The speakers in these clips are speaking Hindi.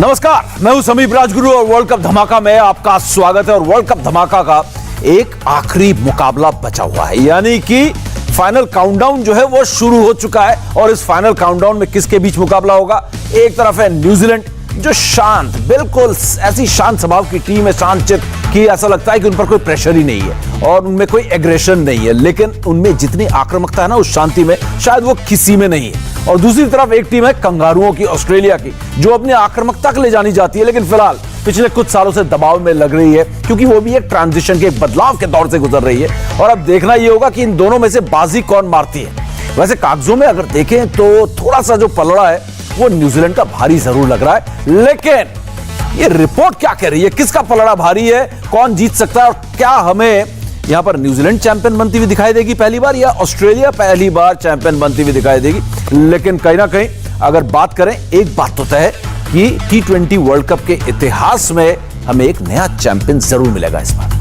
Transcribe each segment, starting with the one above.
नमस्कार, मैं हूं समीप राजगुरु और वर्ल्ड कप धमाका में आपका स्वागत है। और वर्ल्ड कप धमाका का एक आखिरी मुकाबला बचा हुआ है, यानी कि फाइनल काउंटडाउन जो है वो शुरू हो चुका है। और इस फाइनल काउंटडाउन में किसके बीच मुकाबला होगा? एक तरफ है न्यूजीलैंड, जो शांत, बिल्कुल ऐसी शांत स्वभाव की टीम है, शांत चित्त की, ऐसा लगता है कि उन पर कोई प्रेशर ही नहीं है और उनमें कोई एग्रेशन नहीं है, लेकिन उनमें जितनी आक्रामकता है ना उस शांति में, शायद वो किसी में नहीं है। और दूसरी तरफ एक टीम है कंगारुओं की, ऑस्ट्रेलिया की, जो अपनी आक्रामकता के लिए जानी जाती है, लेकिन फिलहाल पिछले कुछ सालों से दबाव में लग रही है, क्योंकि वो भी एक ट्रांजिशन के, एक बदलाव के दौर से गुजर रही है। और अब देखना यह होगा कि इन दोनों में से बाजी कौन मारती है। वैसे कागजों में अगर देखें तो थोड़ा सा जो पलड़ा है वो न्यूजीलैंड का भारी जरूर लग रहा है, लेकिन ये रिपोर्ट क्या कह रही है, किसका पलड़ा भारी है, कौन जीत सकता है, और क्या हमें यहां पर न्यूजीलैंड चैंपियन बनती हुई दिखाई देगी पहली बार, या ऑस्ट्रेलिया पहली बार चैंपियन बनती हुई दिखाई देगी। लेकिन कहीं ना कहीं अगर बात करें, एक बात तो तय है कि T20 वर्ल्ड कप के इतिहास में हमें एक नया चैंपियन जरूर मिलेगा इस बार।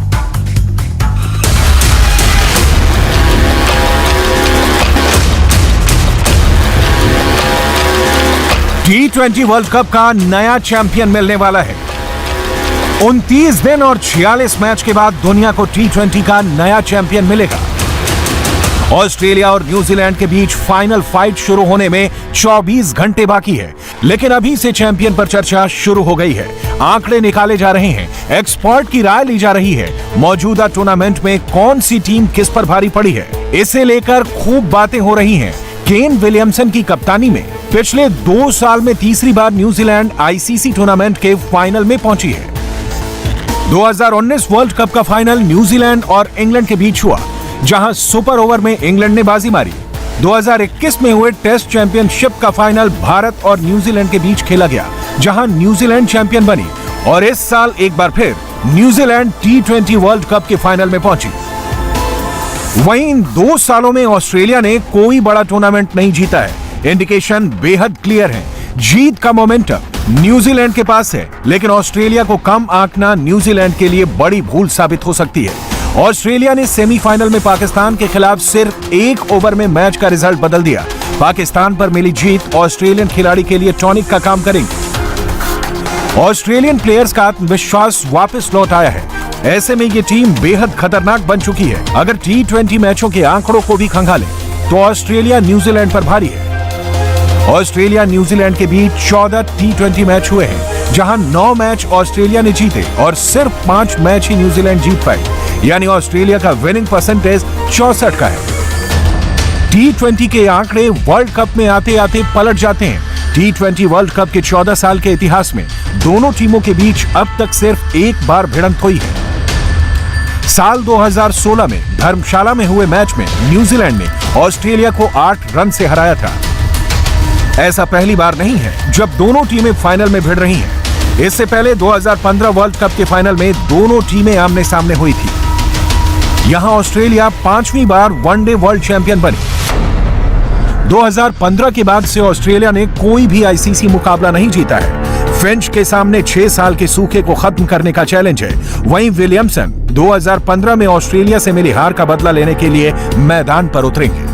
T20 वर्ल्ड कप का नया चैंपियन मिलने वाला है। 29 दिन और 46 मैच के बाद दुनिया को T20 का नया चैंपियन मिलेगा। ऑस्ट्रेलिया और न्यूजीलैंड के बीच फाइनल फाइट शुरू होने में 24 घंटे बाकी है, लेकिन अभी से चैंपियन पर चर्चा शुरू हो गई है। आंकड़े निकाले जा रहे हैं, एक्सपर्ट की राय ली जा रही है, मौजूदा टूर्नामेंट में कौन सी टीम किस पर भारी पड़ी है, इसे लेकर खूब बातें हो रही हैं। केन विलियमसन की कप्तानी में पिछले 2 साल में तीसरी बार न्यूजीलैंड आईसीसी टूर्नामेंट के फाइनल में पहुंची है। 2019 वर्ल्ड कप का फाइनल न्यूजीलैंड और इंग्लैंड के बीच हुआ, जहां सुपर ओवर में इंग्लैंड ने बाजी मारी। 2021 में हुए टेस्ट चैंपियनशिप का फाइनल भारत और न्यूजीलैंड के बीच खेला गया, जहां न्यूजीलैंड चैंपियन बनी। और इस साल एक बार फिर न्यूजीलैंड T20 वर्ल्ड कप के फाइनल में पहुंची। वहीं इन 2 सालों में ऑस्ट्रेलिया ने कोई बड़ा टूर्नामेंट नहीं जीता है। इंडिकेशन बेहद क्लियर है, जीत का मोमेंटम न्यूजीलैंड के पास है, लेकिन ऑस्ट्रेलिया को कम आंकना न्यूजीलैंड के लिए बड़ी भूल साबित हो सकती है। ऑस्ट्रेलिया ने सेमीफाइनल में पाकिस्तान के खिलाफ सिर्फ 1 ओवर में मैच का रिजल्ट बदल दिया। पाकिस्तान पर मिली जीत ऑस्ट्रेलियन खिलाड़ी के लिए टॉनिक का काम करेगी। ऑस्ट्रेलियन प्लेयर्स का आत्मविश्वास वापस लौट आया है। ऐसे में ये टीम बेहद खतरनाक बन चुकी है। अगर T20 मैचों के आंकड़ों को भी खंगाले तो ऑस्ट्रेलिया न्यूजीलैंड पर भारी है। ऑस्ट्रेलिया न्यूजीलैंड के बीच 14 T20 मैच हुए हैं, जहां 9 मैच ऑस्ट्रेलिया ने जीते और सिर्फ 5 मैच ही न्यूजीलैंड जीत पाई, यानी ऑस्ट्रेलिया का विनिंग परसेंटेज 64 का है। T20 के आंकड़े वर्ल्ड कप में आते आते पलट जाते हैं। T20 वर्ल्ड कप के 14 साल के इतिहास में दोनों टीमों के बीच अब तक सिर्फ एक बार भिड़ंत हुई है। साल 2016 में धर्मशाला में हुए मैच में न्यूजीलैंड ने ऑस्ट्रेलिया को 8 रन से हराया था। ऐसा पहली बार नहीं है जब दोनों टीमें फाइनल में भिड़ रही हैं। इससे पहले 2015 वर्ल्ड कप के फाइनल में दोनों टीमें आमने सामने हुई थी। यहां ऑस्ट्रेलिया 5वीं बार वनडे वर्ल्ड चैंपियन बनी। 2015 के बाद से ऑस्ट्रेलिया ने कोई भी आईसीसी मुकाबला नहीं जीता है। फिंच के सामने 6 साल के सूखे को खत्म करने का चैलेंज है। वहीं विलियमसन 2015 में ऑस्ट्रेलिया से मिली हार का बदला लेने के लिए मैदान पर उतरेंगे।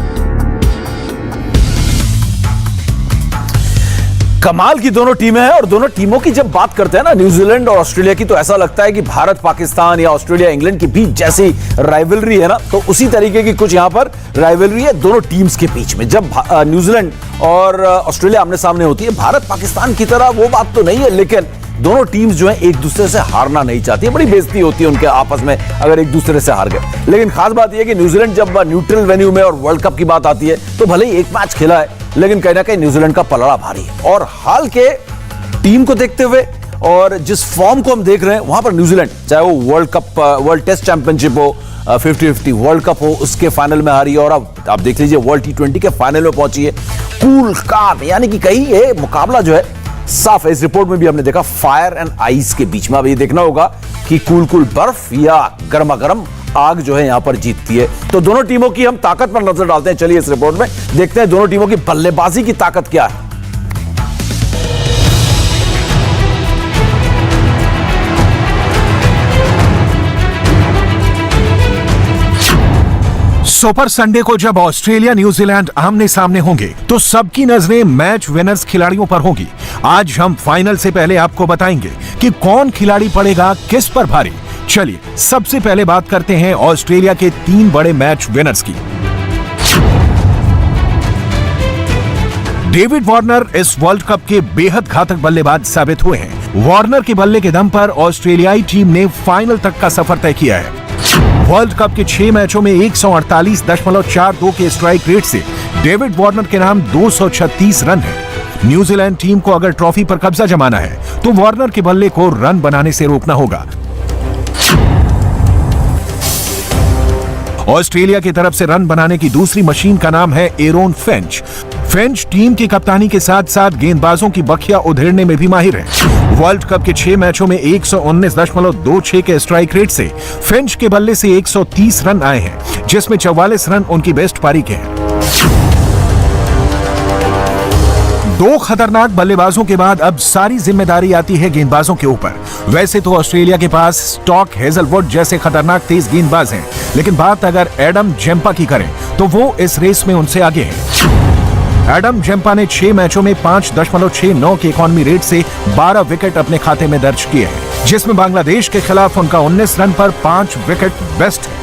कमाल की दोनों टीमें हैं, और दोनों टीमों की जब बात करते हैं ना, न्यूजीलैंड और ऑस्ट्रेलिया की, तो ऐसा लगता है कि भारत पाकिस्तान या ऑस्ट्रेलिया इंग्लैंड के बीच जैसी राइवलरी है ना, तो उसी तरीके की कुछ यहां पर राइवलरी है दोनों टीम्स के बीच में। जब न्यूजीलैंड और ऑस्ट्रेलिया आमने सामने होती है, भारत पाकिस्तान की तरह वो बात तो नहीं है, लेकिन दोनों टीम्स जो है एक दूसरे से हारना नहीं चाहती है। बड़ी बेइज्जती होती है उनके आपस में अगर एक दूसरे से हार गए। लेकिन खास बात यह कि न्यूजीलैंड जब न्यूट्रल वेन्यू में और वर्ल्ड कप की बात आती है, तो भले ही एक मैच खेला है, लेकिन कहीं ना कहीं न्यूजीलैंड का पलड़ा भारी है। और हाल के टीम को देखते हुए और जिस फॉर्म को हम देख रहे हैं, वहां पर न्यूजीलैंड, चाहे वो world cup, world test championship हो, 50-50 वर्ल्ड कप हो, उसके फाइनल में हारी, और अब आप देख लीजिए वर्ल्ड T20 के फाइनल में पहुंची है। कूल काम, यानी कि कहीं ये मुकाबला जो है साफ है। इस रिपोर्ट में भी हमने देखा फायर एंड आइस के बीच में। अब ये देखना होगा कि कूल बर्फ या गर्मा गर्म आग जो है यहां पर जीतती है। तो दोनों टीमों की हम ताकत पर नजर डालते हैं। चलिए इस रिपोर्ट में देखते हैं दोनों टीमों की बल्लेबाजी की ताकत क्या है। सुपर संडे को जब ऑस्ट्रेलिया न्यूजीलैंड आमने सामने होंगे तो सबकी नजरें मैच विनर्स खिलाड़ियों पर होंगी। आज हम फाइनल से पहले आपको बताएंगे कि कौन खिलाड़ी पड़ेगा किस पर भारी। चलिए सबसे पहले बात करते हैं ऑस्ट्रेलिया के 3 बड़े मैच विनर्स की। डेविड वार्नर इस वर्ल्ड कप के बेहद घातक बल्लेबाज साबित हुए हैं। वार्नर के बल्ले के दम पर ऑस्ट्रेलियाई टीम ने फाइनल तक का सफर तय किया है। वर्ल्ड कप के 6 मैचों में 148.42 के स्ट्राइक रेट से डेविड वार्नर के नाम 236 रन है। न्यूजीलैंड टीम को अगर ट्रॉफी पर कब्जा जमाना है तो वार्नर के बल्ले को रन बनाने से रोकना होगा। ऑस्ट्रेलिया की तरफ से रन बनाने की दूसरी मशीन का नाम है एरोन फिंच। फिंच टीम की कप्तानी के साथ साथ गेंदबाजों की बखिया उधेड़ने में भी माहिर है। वर्ल्ड कप के 6 मैचों में 119.26 के स्ट्राइक रेट से फिंच के बल्ले से 130 रन आए हैं, जिसमें 44 रन उनकी बेस्ट पारी के हैं। 2 खतरनाक बल्लेबाजों के बाद अब सारी जिम्मेदारी आती है गेंदबाजों के ऊपर। वैसे तो ऑस्ट्रेलिया के पास स्टॉक हेजलवुड जैसे खतरनाक तेज गेंदबाज हैं, लेकिन बात अगर एडम जेम्पा की करें तो वो इस रेस में उनसे आगे हैं। एडम जेम्पा ने 6 मैचों में 5.69 के इकॉनमी रेट से 12 विकेट अपने खाते में दर्ज किए हैं, जिसमें बांग्लादेश के खिलाफ उनका 19 रन पर 5 विकेट बेस्ट है।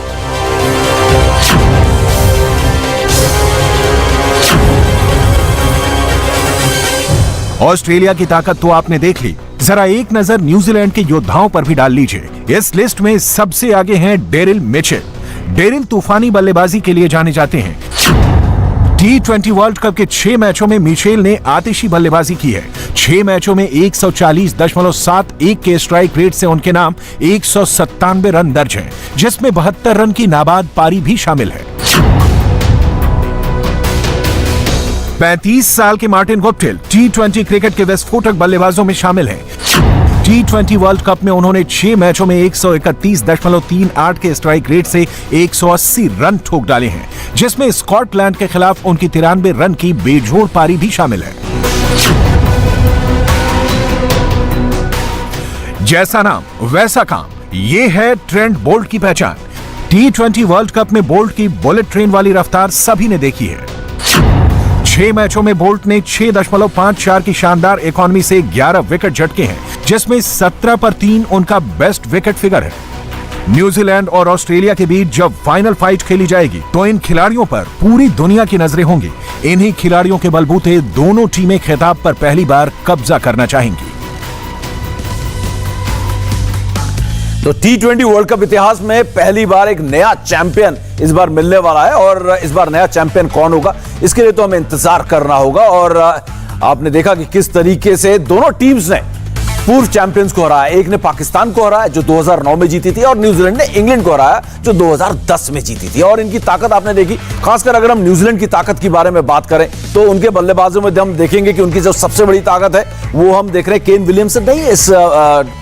ऑस्ट्रेलिया की ताकत तो आपने देख ली, जरा एक नजर न्यूजीलैंड के योद्धाओं पर भी डाल लीजिए। इस लिस्ट में सबसे आगे हैं डेरिल मिचेल। डेरिल तूफानी बल्लेबाजी के लिए जाने जाते हैं। T20 वर्ल्ड कप के 6 मैचों में मिचेल ने आतिशी बल्लेबाजी की है। 6 मैचों में 140.71 के स्ट्राइक रेट से उनके नाम 197 रन दर्ज हैं, जिसमें 72 रन की नाबाद पारी भी शामिल है। 35 साल के मार्टिन गुप्टिल T20 क्रिकेट के विस्फोटक बल्लेबाजों में शामिल हैं। T20 वर्ल्ड कप में उन्होंने 6 मैचों में 131.38 के स्ट्राइक रेट से 180 रन ठोक डाले हैं, जिसमें स्कॉटलैंड के खिलाफ उनकी 93 रन की बेजोड़ पारी भी शामिल है। जैसा नाम वैसा काम, ये है ट्रेंट बोल्ट की पहचान। T20 वर्ल्ड कप में बोल्ट की बुलेट ट्रेन वाली रफ्तार सभी ने देखी है। 6 मैचों में बोल्ट ने 6.54 की शानदार इकॉनमी से 11 विकेट झटके हैं, जिसमें 17 पर 3 उनका बेस्ट विकेट फिगर है। न्यूजीलैंड और ऑस्ट्रेलिया के बीच जब फाइनल फाइट खेली जाएगी तो इन खिलाड़ियों पर पूरी दुनिया की नजरें होंगी। इन्हीं खिलाड़ियों के बलबूते दोनों टीमें खिताब पर पहली बार कब्जा करना चाहेंगी। तो T20 वर्ल्ड कप इतिहास में पहली बार एक नया चैंपियन इस बार मिलने वाला है, और इस बार नया चैंपियन कौन होगा इसके लिए तो हमें इंतजार करना होगा। और आपने देखा कि किस तरीके से दोनों टीम्स ने पूर्व चैंपियंस को हराया। एक ने पाकिस्तान को हराया जो 2009 में जीती थी, और न्यूजीलैंड ने इंग्लैंड को हराया जो 2010 में जीती थी। और इनकी ताकत आपने देखी। खासकर अगर हम न्यूजीलैंड की ताकत के बारे में बात करें तो उनके बल्लेबाजों में हम देखेंगे कि उनकी जो सबसे बड़ी ताकत है वो हम देख रहे हैं केन विलियमसन नहीं है इस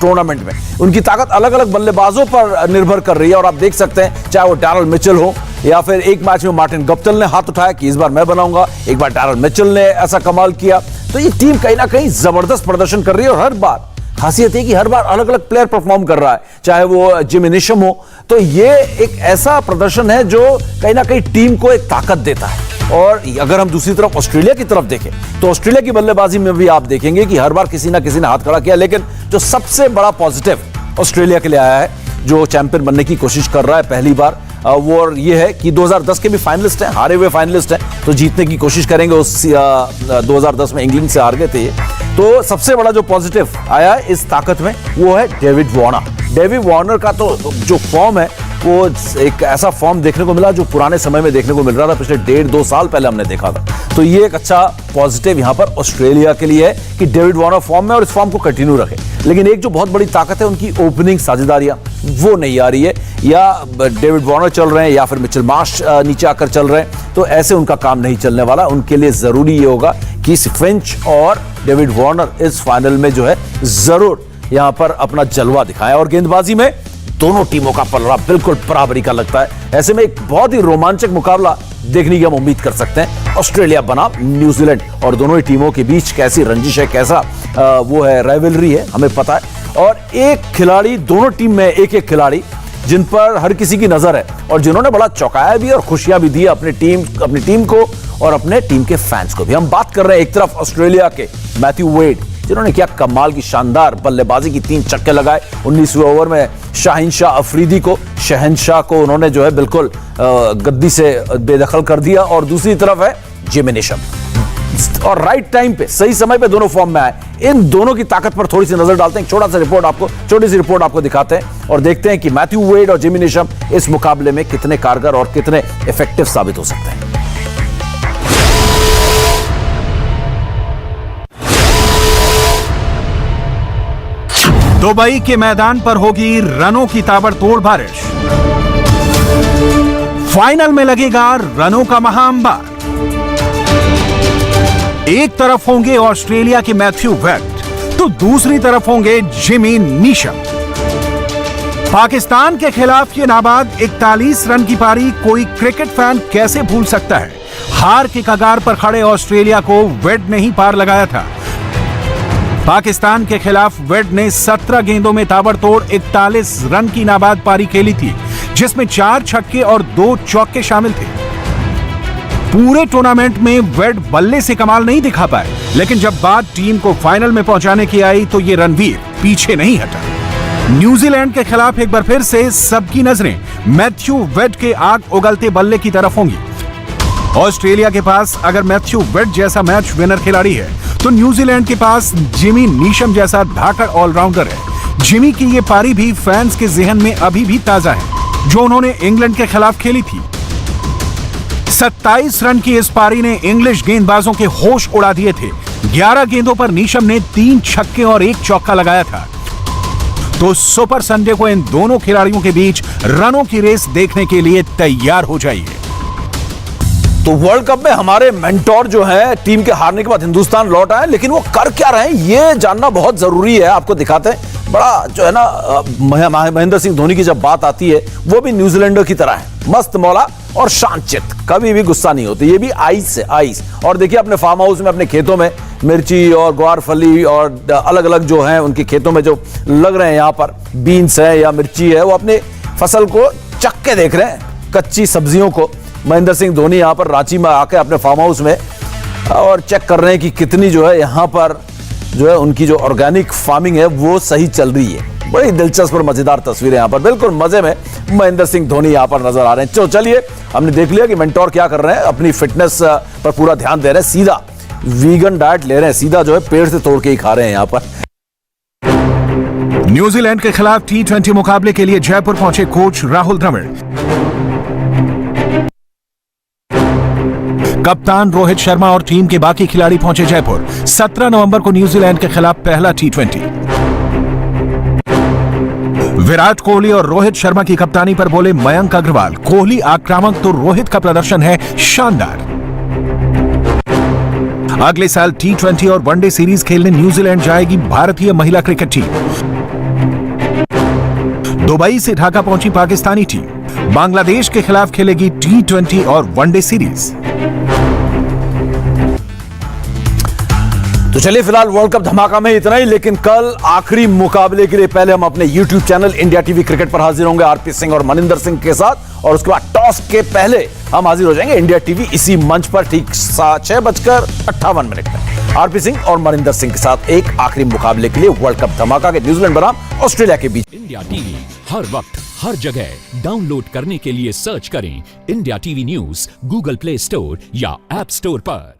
टूर्नामेंट में। उनकी ताकत अलग अलग बल्लेबाजों पर निर्भर कर रही है, और आप देख सकते हैं चाहे वो डैरल मिचेल हो या फिर एक मैच में मार्टिन गुप्टिल ने हाथ उठाया कि इस बार मैं बनाऊंगा, एक बार डैरल मिचेल ने ऐसा कमाल किया। तो ये टीम कहीं ना कहीं जबरदस्त प्रदर्शन कर रही है, और हर बार खासियत है कि हर बार अलग अलग प्लेयर परफॉर्म कर रहा है, चाहे वो जिमी निशम हो। तो ये एक ऐसा प्रदर्शन है जो कहीं ना कहीं टीम को एक ताकत देता है। और अगर हम दूसरी तरफ ऑस्ट्रेलिया की तरफ देखें तो ऑस्ट्रेलिया की बल्लेबाजी में भी आप देखेंगे कि हर बार किसी ना किसी ने हाथ खड़ा किया, लेकिन जो सबसे बड़ा पॉजिटिव ऑस्ट्रेलिया के लिए आया है, जो चैंपियन बनने की कोशिश कर रहा है पहली बार, वो ये है कि 2010 के भी फाइनलिस्ट हैं, हारे हुए फाइनलिस्ट हैं, तो जीतने की कोशिश करेंगे। उस 2010 में इंग्लैंड से हार गए थे ये। तो सबसे बड़ा जो पॉजिटिव आया है इस ताकत में वो है डेविड वार्नर। डेविड वार्नर का तो जो फॉर्म है वो एक ऐसा फॉर्म देखने को मिला जो पुराने समय में देखने को मिल रहा था, पिछले 1.5-2 साल पहले हमने देखा था। तो ये एक अच्छा पॉजिटिव यहां पर ऑस्ट्रेलिया के लिए है कि डेविड वार्नर फॉर्म में और इस फॉर्म को कंटिन्यू रखे। लेकिन एक जो बहुत बड़ी ताकत है उनकी ओपनिंग साझेदारियां वो नहीं आ रही है, या डेविड वार्नर चल रहे हैं या फिर मिचेल मार्श नीचे आकर चल रहे हैं, तो ऐसे उनका काम नहीं चलने वाला। उनके लिए जरूरी ये होगा कि फिंच और डेविड वार्नर इस फाइनल में जो है जरूर यहां पर अपना जलवा दिखाएं। और गेंदबाजी में दोनों टीमों का पलड़ा बिल्कुल बराबरी का लगता है। ऐसे में एक बहुत ही रोमांचक मुकाबला देखने की हम उम्मीद कर सकते हैं, ऑस्ट्रेलिया बनाम न्यूजीलैंड। और दोनों ही टीमों के बीच कैसी रंजिश है, कैसा वो है राइवलरी है, हमें पता है। और एक खिलाड़ी, दोनों टीम में एक एक खिलाड़ी जिन पर हर किसी की नजर है और जिन्होंने बड़ा चौंकाया भी और खुशियां भी दी अपनी टीम को और अपने टीम के फैंस को भी। हम बात कर रहे हैं एक तरफ ऑस्ट्रेलिया के मैथ्यू वेड, जिन्होंने किया कमाल की शानदार बल्लेबाजी की, 3 छक्के लगाए 19वें ओवर में शहनशाह अफरीदी को, शहनशाह को उन्होंने जो है बिल्कुल गद्दी से बेदखल कर दिया। और दूसरी तरफ है जिमी नेशम, और राइट टाइम पे सही समय पे दोनों फॉर्म में आए। इन दोनों की ताकत पर थोड़ी सी नजर डालते हैं, छोटी सी रिपोर्ट आपको दिखाते हैं और देखते हैं कि मैथ्यू वेड और जिमी नेशम इस मुकाबले में कितने कारगर और कितने इफेक्टिव साबित हो सकते हैं। दुबई के मैदान पर होगी रनों की ताबड़तोड़ बारिश, फाइनल में लगेगा रनों का महाअंबार। एक तरफ होंगे ऑस्ट्रेलिया के मैथ्यू वेड तो दूसरी तरफ होंगे जिमी नीशम। पाकिस्तान के खिलाफ ये नाबाद 41 रन की पारी कोई क्रिकेट फैन कैसे भूल सकता है। हार के कगार पर खड़े ऑस्ट्रेलिया को वेड ने ही पार लगाया था। पाकिस्तान के खिलाफ वेड ने 17 गेंदों में ताबड़तोड़ 41 रन की नाबाद पारी खेली थी, जिसमें 4 छक्के और 2 चौके शामिल थे। पूरे टूर्नामेंट में वेड बल्ले से कमाल नहीं दिखा पाए, लेकिन जब बात टीम को फाइनल में पहुंचाने की आई तो ये रणवीर पीछे नहीं हटा। न्यूजीलैंड के खिलाफ एक बार फिर से सबकी नजरें मैथ्यू वेड के आग उगलते बल्ले की तरफ होंगी। ऑस्ट्रेलिया के पास अगर मैथ्यू वेड जैसा मैच विनर खिलाड़ी है तो न्यूजीलैंड के पास जिमी नीशम जैसा धाकड़ ऑलराउंडर है। जिमी की ये पारी भी फैंस के जहन में अभी भी ताजा है, जो उन्होंने इंग्लैंड के खिलाफ खेली थी। 27 रन की इस पारी ने इंग्लिश गेंदबाजों के होश उड़ा दिए थे। 11 गेंदों पर नीशम ने 3 छक्के और 1 चौका लगाया था। तो सुपर संडे को इन दोनों खिलाड़ियों के बीच रनों की रेस देखने के लिए तैयार हो जाइए। तो वर्ल्ड कप में हमारे मेंटोर जो है टीम के हारने के बाद हिंदुस्तान लौट आए, लेकिन वो कर क्या रहे हैं ये जानना बहुत जरूरी है। आपको दिखाते हैं, बड़ा जो है ना महेंद्र सिंह धोनी की जब बात आती है वो भी न्यूजीलैंडर की तरह है, मस्त मौला और शांतचित्त, कभी भी गुस्सा नहीं होती। ये भी आइस है, आइस। और देखिए अपने फार्म हाउस में अपने खेतों में मिर्ची और ग्वारफली और अलग अलग जो है उनके खेतों में जो लग रहे हैं, यहाँ पर बीन्स है या मिर्ची है, वो अपने फसल को चख के देख रहे हैं, कच्ची सब्जियों को। महेंद्र सिंह धोनी यहाँ पर रांची में आके अपने फार्म हाउस में और चेक कर रहे हैं कि कितनी जो है यहाँ पर जो है उनकी जो ऑर्गेनिक फार्मिंग है वो सही चल रही है। बड़ी दिलचस्प और मजेदार तस्वीरें यहाँ पर, बिल्कुल मजे में महेंद्र सिंह धोनी यहाँ पर नजर आ रहे हैं। चलिए हमने देख लिया कि मेंटोर क्या कर रहे हैं, अपनी फिटनेस पर पूरा ध्यान दे रहे हैं, सीधा वीगन डाइट ले रहे हैं, सीधा जो है पेड़ से तोड़ के ही खा रहे हैं यहाँ पर। न्यूजीलैंड के खिलाफ T20 मुकाबले के लिए जयपुर पहुंचे कोच राहुल द्रविड़। कप्तान रोहित शर्मा और टीम के बाकी खिलाड़ी पहुंचे जयपुर। 17 नवंबर को न्यूजीलैंड के खिलाफ पहला T20। विराट कोहली और रोहित शर्मा की कप्तानी पर बोले मयंक अग्रवाल, कोहली आक्रामक तो रोहित का प्रदर्शन है शानदार। अगले साल T20 और वनडे सीरीज खेलने न्यूजीलैंड जाएगी भारतीय महिला क्रिकेट टीम। दुबई से ढाका पहुंची पाकिस्तानी टीम बांग्लादेश के खिलाफ खेलेगी T20 और वनडे सीरीज। तो चलिए फिलहाल वर्ल्ड कप धमाका में इतना ही, लेकिन कल आखिरी मुकाबले के लिए पहले हम अपने YouTube channel India TV cricket पर हाजिर होंगे आरपी सिंह और मनिंदर सिंह के साथ, और उसके बाद टॉस के पहले हम हाजिर हो जाएंगे इंडिया टीवी इसी मंच पर ठीक 6:58 में आरपी सिंह और मनिंदर सिंह के साथ एक आखिरी मुकाबले के लिए वर्ल्ड कप धमाका के न्यूजीलैंड बनाम ऑस्ट्रेलिया के बीच। इंडिया टीवी हर वक्त हर जगह डाउनलोड करने के लिए सर्च करें India TV news Google play store या ऐप स्टोर पर।